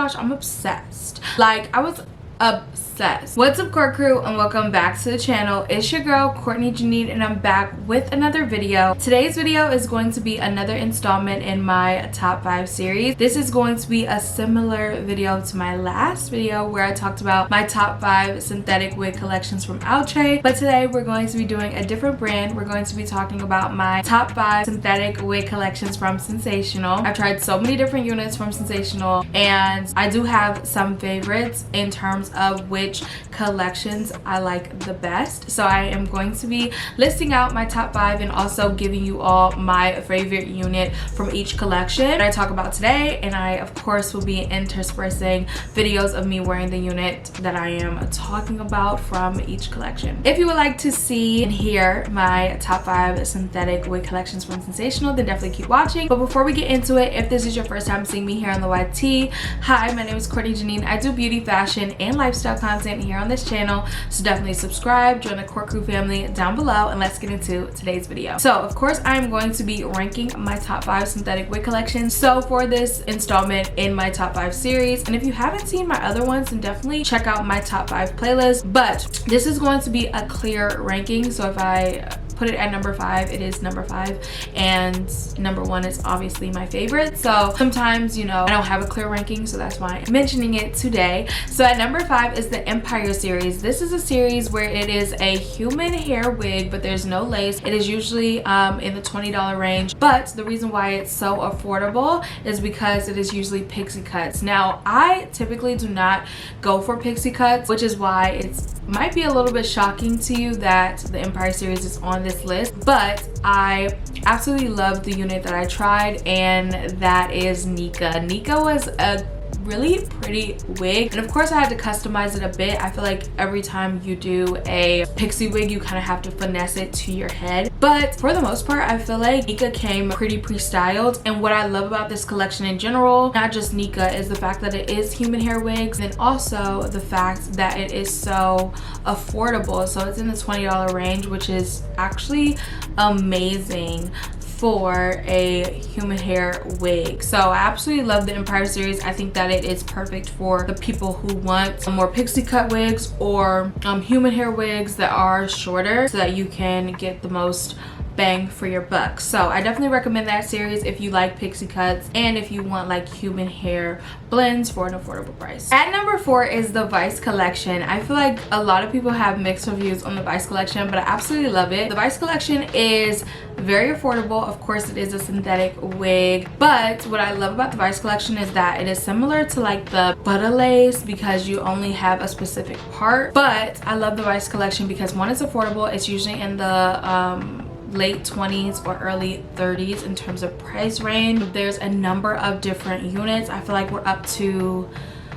gosh, I'm obsessed. Like, I was obsessed. What's up, Court crew, and welcome back to the channel. It's your girl Courtney Jinean, and I'm back with another video. Today's video is going to be another installment in my top 5 series. This is going to be a similar video to my last video where I talked about my top 5 synthetic wig collections from Outre, but today we're going to be doing a different brand. We're going to be talking about my top 5 synthetic wig collections from SENSATIONNEL. I've tried so many different units from SENSATIONNEL, and I do have some favorites in terms of which collections I like the best. So I am going to be listing out my top 5 and also giving you all my favorite unit from each collection that I talk about today. And I of course will be interspersing videos of me wearing the unit that I am talking about from each collection. If you would like to see and hear my top 5 synthetic wig collections from SENSATIONNEL, then definitely keep watching. But before we get into it, if this is your first time seeing me here on the YT, hi, my name is Courtney Jinean. I do beauty, fashion, and lifestyle content here on this channel, so definitely subscribe, join the Court crew family down below, and let's get into today's video. So of course I am going to be ranking my top 5 synthetic wig collections, so for this installment in my top 5 series. And if you haven't seen my other ones, then definitely check out my top 5 playlist, but this is going to be a clear ranking. So if I put it at number 5, it is number 5, and number 1 is obviously my favorite. So sometimes, you know, I don't have a clear ranking, so that's why I'm mentioning it today. So at number 5 is the Empire series. This is a series where it is a human hair wig, but there's no lace. It is usually in the $20 range, but the reason why it's so affordable is because it is usually pixie cuts. Now I typically do not go for pixie cuts, which is why it's might be a little bit shocking to you that the Empire series is on this list, but I absolutely love the unit that I tried, and that is Nika. Nika was a really pretty wig, and of course I had to customize it a bit. I feel like every time you do a pixie wig, you kind of have to finesse it to your head, but for the most part I feel like Nika came pretty pre-styled. And what I love about this collection in general, not just Nika, is the fact that it is human hair wigs, and also the fact that it is so affordable. So it's in the $20 range, which is actually amazing for a human hair wig. So I absolutely love the Empire series. I think that it is perfect for the people who want more pixie cut wigs or human hair wigs that are shorter, so that you can get the most bang for your buck. So I definitely recommend that series if you like pixie cuts and if you want like human hair blends for an affordable price. At number 4 is the Vice collection. I feel like a lot of people have mixed reviews on the Vice collection, but I absolutely love it. The Vice collection is very affordable. Of course it is a synthetic wig, but what I love about the Vice collection is that it is similar to like the butta lace, because you only have a specific part. But I love the Vice collection because one, it's affordable. It's usually in the late 20s or early 30s in terms of price range. There's a number of different units. I feel like we're up to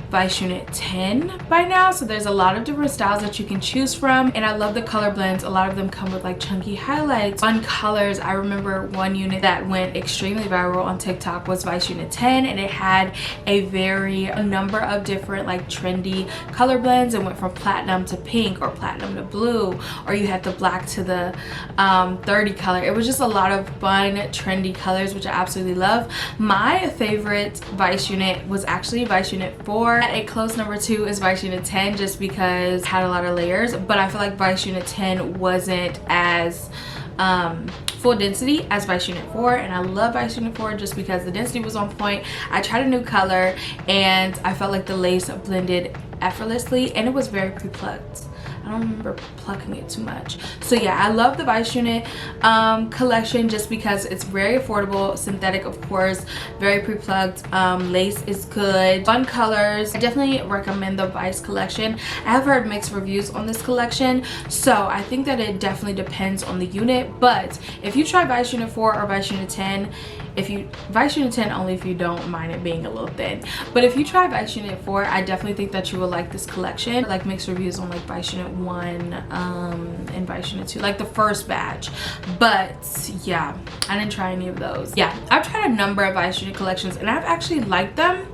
Vice Unit 10 by now, so there's a lot of different styles that you can choose from, and I love the color blends. A lot of them come with like chunky highlights, fun colors. I remember one unit that went extremely viral on TikTok was Vice Unit 10, and it had a number of different like trendy color blends. It went from platinum to pink, or platinum to blue, or you had the black to the 30 color. It was just a lot of fun trendy colors, which I absolutely love. My favorite Vice unit was actually Vice Unit 4. At a close number 2 is Vice Unit 10, just because it had a lot of layers, but I feel like Vice Unit 10 wasn't as full density as Vice Unit 4, and I love Vice Unit 4 just because the density was on point. I tried a new color and I felt like the lace blended effortlessly, and it was very pre-plucked. I don't remember plucking it too much. So yeah, I love the Vice Unit collection just because it's very affordable. Synthetic, of course, very pre-plucked. Lace is good, fun colors. I definitely recommend the Vice collection. I have heard mixed reviews on this collection, so I think that it definitely depends on the unit. But if you try Vice Unit 4 or Vice Unit 10, Vice Unit 10 only if you don't mind it being a little thin, but if you try Vice Unit 4, I definitely think that you will like this collection. Like mixed reviews on like Vice Unit 1 and Vice Unit 2, like the first batch. But yeah, I didn't try any of those. Yeah, I've tried a number of Vice Unit collections and I've actually liked them,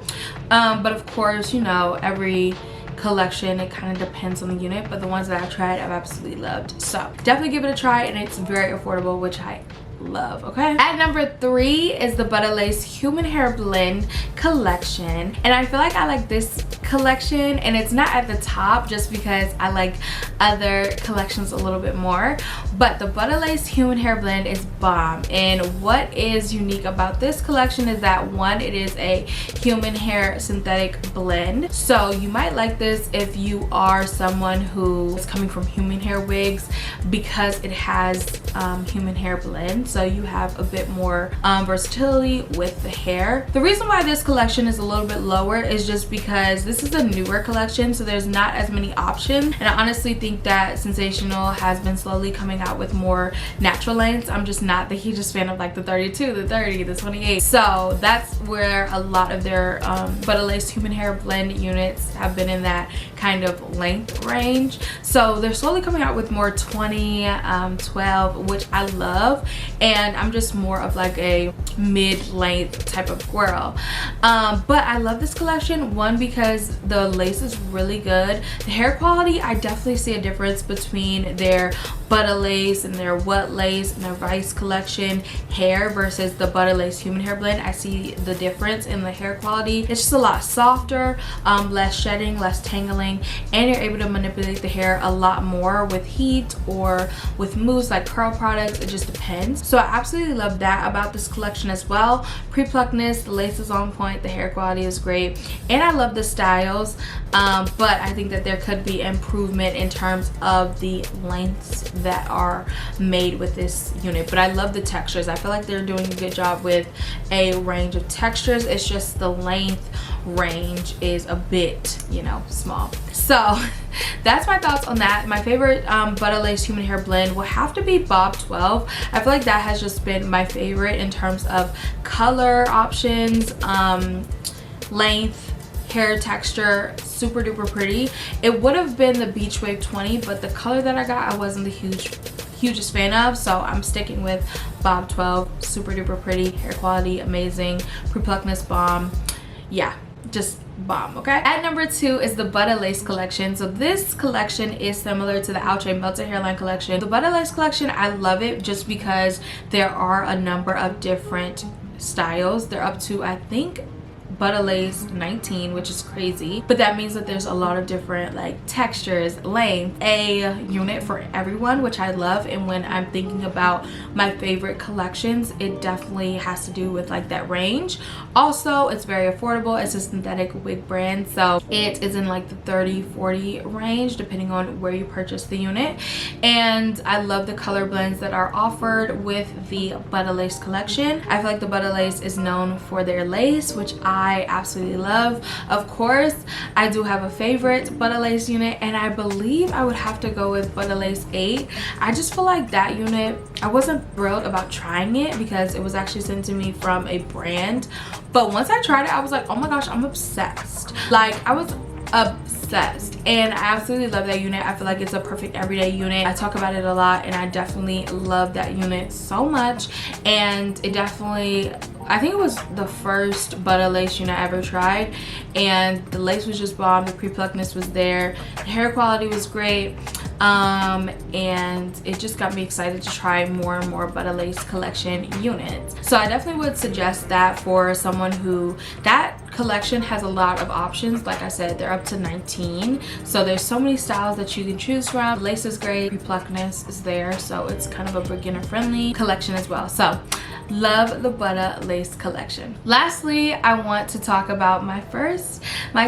but of course, you know, every collection, it kind of depends on the unit, but the ones that I've tried I've absolutely loved. So definitely give it a try, and it's very affordable, which I love, okay? At number 3 is the Butta Lace Human Hair Blend collection, and I feel like I like this collection, and it's not at the top just because I like other collections a little bit more, but the Butta Lace Human Hair Blend is bomb. And what is unique about this collection is that, one, it is a human hair synthetic blend, so you might like this if you are someone who is coming from human hair wigs, because it has human hair blend, so you have a bit more versatility with the hair. The reason why this collection is a little bit lower is just because this is a newer collection, so there's not as many options, and I honestly think that Sensational has been slowly coming out with more natural lengths. I'm just not the hugest fan of like the 32, the 30, the 28, so that's where a lot of their Butta Lace human hair blend units have been in that kind of length range. So they're slowly coming out with more 20, 12, which I love, and I'm just more of like a mid-length type of girl. But I love this collection, one, because the lace is really good. The hair quality, I definitely see a difference between their Butta Lace and their What Lace and their Vice collection hair versus the Butta Lace human hair blend. I see the difference in the hair quality. It's just a lot softer, less shedding, less tangling, and you're able to manipulate the hair a lot more with heat or with mousse like curl products. It just depends. So I absolutely love that about this collection as well. Pre-pluckness, the lace is on point, the hair quality is great, and I love the styles, but I think that there could be improvement in terms of the lengths that are made with this unit. But I love the textures. I feel like they're doing a good job with a range of textures. It's just the length range is a bit, you know, small. So that's my thoughts on that. My favorite Butta Lace human hair blend will have to be Bob 12. I feel like that has just been my favorite in terms of color options, length, hair texture, super duper pretty. It would have been the Beach Wave 20, but the color that I got I wasn't the hugest fan of, so I'm sticking with Bob 12. Super duper pretty, hair quality amazing, pre-pluckness bomb. Yeah, just bomb, okay? At number 2 is the Butta Lace collection. So this collection is similar to the Outre Melted Hairline collection. The Butta Lace collection, I love it just because there are a number of different styles. They're up to, I think, Butta Lace 19, which is crazy, but that means that there's a lot of different like textures, length, a unit for everyone, which I love. And when I'm thinking about my favorite collections, it definitely has to do with like that range. Also, it's very affordable. It's a synthetic wig brand, so it is in like the 30-40 range depending on where you purchase the unit. And I love the color blends that are offered with the Butta Lace collection. I feel like the Butta Lace is known for their lace, which I absolutely love. Of course, I do have a favorite Butta Lace unit, and I believe I would have to go with Butta Lace 8. I just feel like that unit, I wasn't thrilled about trying it because it was actually sent to me from a brand, but once I tried it, I was like, oh my gosh, I'm obsessed. Like, I was obsessed, and I absolutely love that unit. I feel like it's a perfect everyday unit. I talk about it a lot, and I definitely love that unit so much. And it definitely, I think it was the first Butta Lace unit I ever tried, and the lace was just bomb. The pre-pluckness was there, the hair quality was great, and it just got me excited to try more and more Butta Lace collection units. So I definitely would suggest that for someone who, that collection has a lot of options. Like I said, they're up to 19, so there's so many styles that you can choose from. The lace is great, pre-pluckness is there, so it's kind of a beginner friendly collection as well. So love the Butta Lace collection. Lastly, I want to talk about my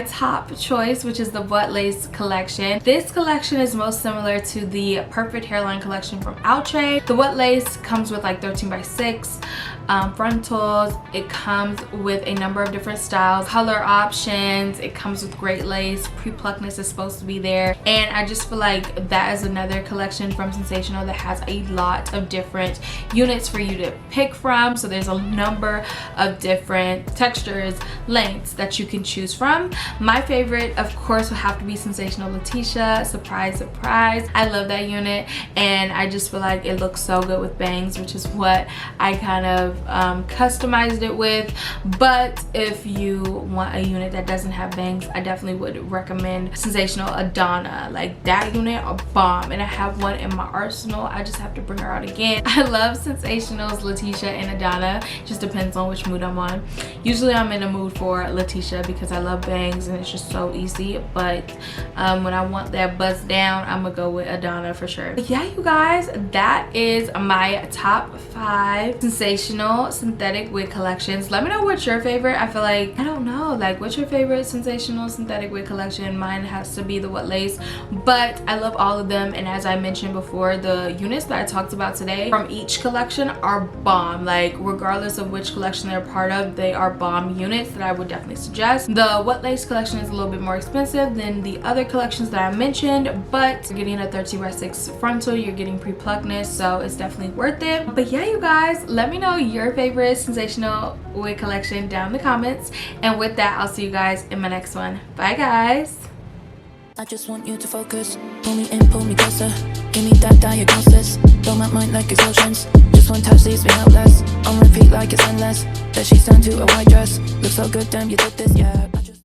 top choice, which is the What Lace collection. This collection is most similar to the Perfect Hairline collection from Outre. The What Lace comes with like 13x6 frontals. It comes with a number of different styles, color options. It comes with great lace. Pre-pluckness is supposed to be there, and I just feel like that is another collection from Sensational that has a lot of different units for you to pick from. So there's a number of different textures, lengths that you can choose from. My favorite, of course, would have to be Sensational Latisha. Surprise, surprise. I love that unit, and I just feel like it looks so good with bangs, which is what I kind of of customized it with. But if you want a unit that doesn't have bangs, I definitely would recommend Sensational Adana. Like, that unit a bomb, and I have one in my arsenal. I just have to bring her out again. I love Sensational's Latisha and Adana. Just depends on which mood I'm on. Usually I'm in a mood for Latisha because I love bangs and it's just so easy, but when I want that buzz down, I'm gonna go with Adana for sure. But yeah, you guys, that is my top 5 Sensational synthetic wig collections. Let me know what's your favorite. I feel like, I don't know, like, what's your favorite Sensational synthetic wig collection? Mine has to be the What Lace, but I love all of them. And as I mentioned before, the units that I talked about today from each collection are bomb. Like, regardless of which collection they're part of, they are bomb units that I would definitely suggest. The What Lace collection is a little bit more expensive than the other collections that I mentioned, but you're getting a 13x6 frontal, you're getting pre-pluckness, so it's definitely worth it. But yeah, you guys, let me know your favorite Sensational wig collection down in the comments, and with that, I'll see you guys in my next one. Bye guys. I just want you to focus. Pull me in, pull me closer. Give me that diagnosis. Blow my mind like explosions. Just one touch leaves me helpless. On repeat like it's endless. That she's turned to a white dress. Looks so good, damn, you did this, yeah.